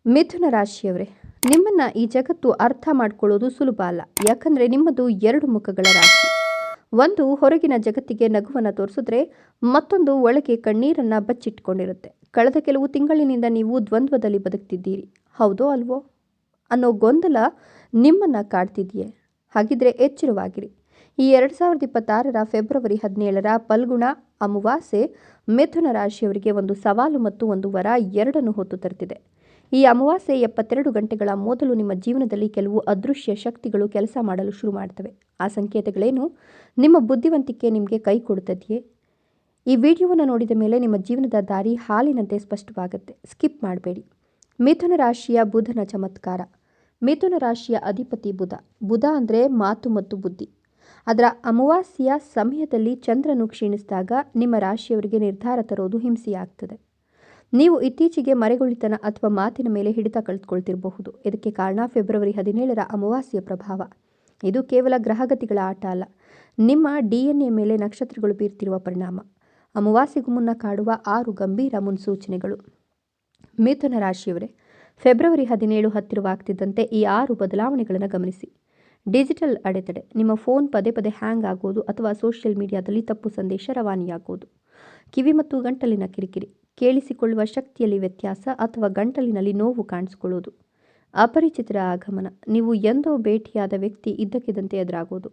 ಮಿಥುನ ರಾಶಿಯವರೇ, ನಿಮ್ಮನ್ನು ಈ ಜಗತ್ತು ಅರ್ಥ ಮಾಡ್ಕೊಳ್ಳೋದು ಸುಲಭ ಅಲ್ಲ. ಯಾಕಂದರೆ ನಿಮ್ಮದು ಎರಡು ಮುಖಗಳ ರಾಶಿ. ಒಂದು ಹೊರಗಿನ ಜಗತ್ತಿಗೆ ನಗುವನ್ನು ತೋರಿಸಿದ್ರೆ, ಮತ್ತೊಂದು ಒಳಗೆ ಕಣ್ಣೀರನ್ನು ಬಚ್ಚಿಟ್ಕೊಂಡಿರುತ್ತೆ. ಕಳೆದ ಕೆಲವು ತಿಂಗಳಿನಿಂದ ನೀವು ದ್ವಂದ್ವದಲ್ಲಿ ಬದುಕ್ತಿದ್ದೀರಿ. ಹೌದೋ ಅಲ್ವೋ ಅನ್ನೋ ಗೊಂದಲ ನಿಮ್ಮನ್ನು ಕಾಡ್ತಿದೆಯೇ? ಹಾಗಿದ್ರೆ ಎಚ್ಚರವಾಗಿರಿ. ಈ 2026ರ ಫೆಬ್ರವರಿ 17ರ ಫಲ್ಗುಣ ಅಮಾವಾಸ್ಯೆ ಮಿಥುನ ರಾಶಿಯವರಿಗೆ ಒಂದು ಸವಾಲು ಮತ್ತು ಒಂದು ವರ ಎರಡನ್ನು ಹೊತ್ತು ತರುತ್ತಿದೆ. ಈ ಅಮಾವಾಸ್ಯೆ 72 ಗಂಟೆಗಳ ಮೊದಲು ನಿಮ್ಮ ಜೀವನದಲ್ಲಿ ಕೆಲವು ಅದೃಶ್ಯ ಶಕ್ತಿಗಳು ಕೆಲಸ ಮಾಡಲು ಶುರು ಮಾಡ್ತವೆ. ಆ ಸಂಕೇತಗಳೇನು? ನಿಮ್ಮ ಬುದ್ಧಿವಂತಿಕೆ ನಿಮಗೆ ಕೈ ಕೊಡುತ್ತದೆಯೇ? ಈ ವಿಡಿಯೋವನ್ನು ನೋಡಿದ ಮೇಲೆ ನಿಮ್ಮ ಜೀವನದ ದಾರಿ ಹಾಲಿನಂತೆ ಸ್ಪಷ್ಟವಾಗುತ್ತೆ. ಸ್ಕಿಪ್ ಮಾಡಬೇಡಿ. ಮಿಥುನ ರಾಶಿಯ ಬುಧನ ಚಮತ್ಕಾರ. ಮಿಥುನ ರಾಶಿಯ ಅಧಿಪತಿ ಬುಧ. ಬುಧ ಅಂದರೆ ಮಾತು ಮತ್ತು ಬುದ್ಧಿ. ಅದರ ಅಮಾವಾಸ್ಯೆಯ ಸಮಯದಲ್ಲಿ ಚಂದ್ರನು ಕ್ಷೀಣಿಸಿದಾಗ ನಿಮ್ಮ ರಾಶಿಯವರಿಗೆ ನಿರ್ಧಾರ ತರೋದು ಹಿಂಸೆಯಾಗ್ತದೆ. ನೀವು ಇತ್ತೀಚೆಗೆ ಮರೆಗುಳಿತನ ಅಥವಾ ಮಾತಿನ ಮೇಲೆ ಹಿಡಿತ ಕಳೆದುಕೊಳ್ತಿರಬಹುದು. ಇದಕ್ಕೆ ಕಾರಣ ಫೆಬ್ರವರಿ 17ರ ಅಮಾವಾಸ್ಯೆಯ ಪ್ರಭಾವ. ಇದು ಕೇವಲ ಗ್ರಹಗತಿಗಳ ಆಟ ಅಲ್ಲ, ನಿಮ್ಮ DNA ಮೇಲೆ ನಕ್ಷತ್ರಗಳು ಬೀರ್ತಿರುವ ಪರಿಣಾಮ. ಅಮಾವಾಸ್ಯೆಗೂ ಮುನ್ನ ಕಾಡುವ 6 ಗಂಭೀರ ಮುನ್ಸೂಚನೆಗಳು. ಮಿಥುನ ರಾಶಿಯವರೇ, ಫೆಬ್ರವರಿ 17 ಹತ್ತಿರವಾಗ್ತಿದ್ದಂತೆ ಈ 6 ಬದಲಾವಣೆಗಳನ್ನು ಗಮನಿಸಿ. ಡಿಜಿಟಲ್ ಅಡೆತಡೆ. ನಿಮ್ಮ ಫೋನ್ ಪದೇ ಪದೇ ಹ್ಯಾಂಗ್ ಆಗೋದು ಅಥವಾ ಸೋಷಿಯಲ್ ಮೀಡಿಯಾದಲ್ಲಿ ತಪ್ಪು ಸಂದೇಶ ರವಾನೆಯಾಗೋದು. ಕಿವಿ ಮತ್ತು ಗಂಟಲಿನ ಕಿರಿಕಿರಿ. ಕೇಳಿಸಿಕೊಳ್ಳುವ ಶಕ್ತಿಯಲ್ಲಿ ವ್ಯತ್ಯಾಸ ಅಥವಾ ಗಂಟಲಿನಲ್ಲಿ ನೋವು ಕಾಣಿಸಿಕೊಳ್ಳೋದು. ಅಪರಿಚಿತರ ಆಗಮನ. ನೀವು ಎಂದೋ ಭೇಟಿಯಾದ ವ್ಯಕ್ತಿ ಇದ್ದಕ್ಕಿದ್ದಂತೆ ಎದುರಾಗೋದು.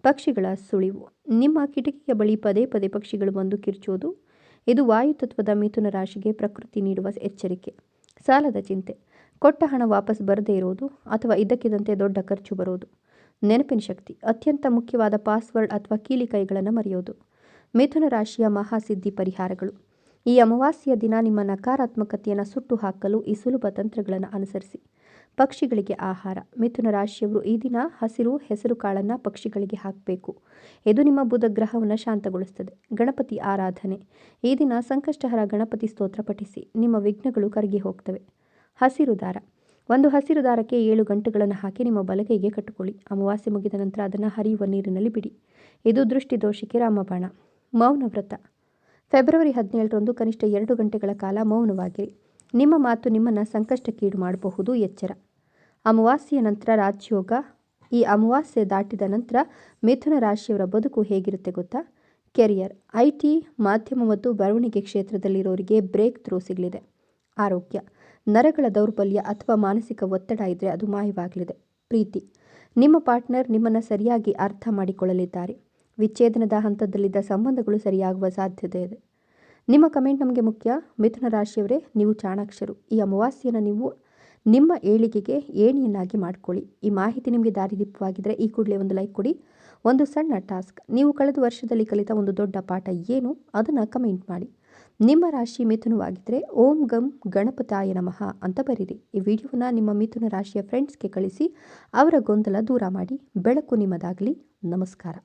ಪಕ್ಷಿಗಳ ಸುಳಿವು. ನಿಮ್ಮ ಕಿಟಕಿಯ ಬಳಿ ಪದೇ ಪದೇ ಪಕ್ಷಿಗಳು ಬಂದು ಕಿರ್ಚೋದು. ಇದು ವಾಯುತತ್ವದ ಮಿಥುನ ರಾಶಿಗೆ ಪ್ರಕೃತಿ ನೀಡುವ ಎಚ್ಚರಿಕೆ. ಸಾಲದ ಚಿಂತೆ. ಕೊಟ್ಟ ಹಣ ವಾಪಸ್ ಬರದೇ ಇರೋದು ಅಥವಾ ಇದ್ದಕ್ಕಿದ್ದಂತೆ ದೊಡ್ಡ ಖರ್ಚು ಬರೋದು. ನೆನಪಿನ ಶಕ್ತಿ. ಅತ್ಯಂತ ಮುಖ್ಯವಾದ ಪಾಸ್ವರ್ಡ್ ಅಥವಾ ಕೀಲಿ ಕೈಗಳನ್ನು ಮರೆಯೋದು. ಮಿಥುನ ರಾಶಿಯ ಮಹಾಸಿದ್ಧಿ ಪರಿಹಾರಗಳು. ಈ ಅಮಾವಾಸ್ಯೆಯ ದಿನ ನಿಮ್ಮ ನಕಾರಾತ್ಮಕತೆಯನ್ನು ಸುಟ್ಟು ಹಾಕಲು ಈ ಸುಲಭ ತಂತ್ರಗಳನ್ನು ಅನುಸರಿಸಿ. ಪಕ್ಷಿಗಳಿಗೆ ಆಹಾರ. ಮಿಥುನ ರಾಶಿಯವರು ಈ ದಿನ ಹಸಿರು ಹೆಸರು ಕಾಳನ್ನು ಪಕ್ಷಿಗಳಿಗೆ ಹಾಕಬೇಕು. ಇದು ನಿಮ್ಮ ಬುಧ ಗ್ರಹವನ್ನು ಶಾಂತಗೊಳಿಸುತ್ತದೆ. ಗಣಪತಿ ಆರಾಧನೆ. ಈ ದಿನ ಸಂಕಷ್ಟಹರ ಗಣಪತಿ ಸ್ತೋತ್ರ ಪಠಿಸಿ. ನಿಮ್ಮ ವಿಘ್ನಗಳು ಕರಗಿ ಹೋಗ್ತವೆ. ಹಸಿರು ದಾರ. ಒಂದು ಹಸಿರು ದಾರಕ್ಕೆ 7 ಗಂಟೆಗಳನ್ನು ಹಾಕಿ ನಿಮ್ಮ ಬಲಗೈಗೆ ಕಟ್ಟಿಕೊಳ್ಳಿ. ಅಮಾವಾಸ್ಯೆ ಮುಗಿದ ನಂತರ ಅದನ್ನು ಹರಿಯುವ ನೀರಿನಲ್ಲಿ ಬಿಡಿ. ಇದು ದೃಷ್ಟಿದೋಷಕ್ಕೆ ರಾಮಬಾಣ. ಮೌನ ವ್ರತ. ಫೆಬ್ರವರಿ 17ರಂದು ಕನಿಷ್ಠ 2 ಗಂಟೆಗಳ ಕಾಲ ಮೌನವಾಗಿರಿ. ನಿಮ್ಮ ಮಾತು ನಿಮ್ಮನ್ನು ಸಂಕಷ್ಟಕ್ಕೀಡು ಮಾಡಬಹುದು. ಎಚ್ಚರ. ಅಮಾವಾಸ್ಯೆಯ ನಂತರ ರಾಜಯೋಗ. ಈ ಅಮಾವಾಸ್ಯೆ ದಾಟಿದ ನಂತರ ಮಿಥುನ ರಾಶಿಯವರ ಬದುಕು ಹೇಗಿರುತ್ತೆ ಗೊತ್ತಾ? ಕೆರಿಯರ್. IT, ಮಾಧ್ಯಮ ಮತ್ತು ಬರವಣಿಗೆ ಕ್ಷೇತ್ರದಲ್ಲಿರೋರಿಗೆ ಬ್ರೇಕ್ ಥ್ರೂ ಸಿಗಲಿದೆ. ಆರೋಗ್ಯ. ನರಗಳ ದೌರ್ಬಲ್ಯ ಅಥವಾ ಮಾನಸಿಕ ಒತ್ತಡ ಇದ್ದರೆ ಅದು ಮಾಯವಾಗಲಿದೆ. ಪ್ರೀತಿ. ನಿಮ್ಮ ಪಾರ್ಟ್ನರ್ ನಿಮ್ಮನ್ನು ಸರಿಯಾಗಿ ಅರ್ಥ ಮಾಡಿಕೊಳ್ಳಲಿದ್ದಾರೆ. ವಿಚ್ಛೇದನದ ಹಂತದಲ್ಲಿದ್ದ ಸಂಬಂಧಗಳು ಸರಿಯಾಗುವ ಸಾಧ್ಯತೆ ಇದೆ. ನಿಮ್ಮ ಕಮೆಂಟ್ ನಮಗೆ ಮುಖ್ಯ. ಮಿಥುನ ರಾಶಿಯವರೇ, ನೀವು ಚಾಣಾಕ್ಷರು. ಈ ಅಮಾವಾಸ್ಯೆಯನ್ನು ನೀವು ನಿಮ್ಮ ಏಳಿಗೆಗೆ ಏಣಿಯನ್ನಾಗಿ ಮಾಡಿಕೊಳ್ಳಿ. ಈ ಮಾಹಿತಿ ನಿಮಗೆ ದಾರಿದೀಪವಾಗಿದ್ದರೆ ಈ ಕೂಡಲೇ ಒಂದು ಲೈಕ್ ಕೊಡಿ. ಒಂದು ಸಣ್ಣ ಟಾಸ್ಕ್. ನೀವು ಕಳೆದ ವರ್ಷದಲ್ಲಿ ಕಲಿತ ಒಂದು ದೊಡ್ಡ ಪಾಠ ಏನು ಅದನ್ನು ಕಮೆಂಟ್ ಮಾಡಿ. ನಿಮ್ಮ ರಾಶಿ ಮಿಥುನವಾಗಿದ್ದರೆ ಓಂ ಗಂ ಗಣಪತಾಯ ನಮಃ ಅಂತ ಬರೀರಿ. ಈ ವಿಡಿಯೋನ ನಿಮ್ಮ ಮಿಥುನ ರಾಶಿಯ ಫ್ರೆಂಡ್ಸ್ಗೆ ಕಳಿಸಿ. ಅವರ ಗೊಂದಲ ದೂರ ಮಾಡಿ. ಬೆಳಕು ನಿಮ್ಮದಾಗಲಿ. ನಮಸ್ಕಾರ.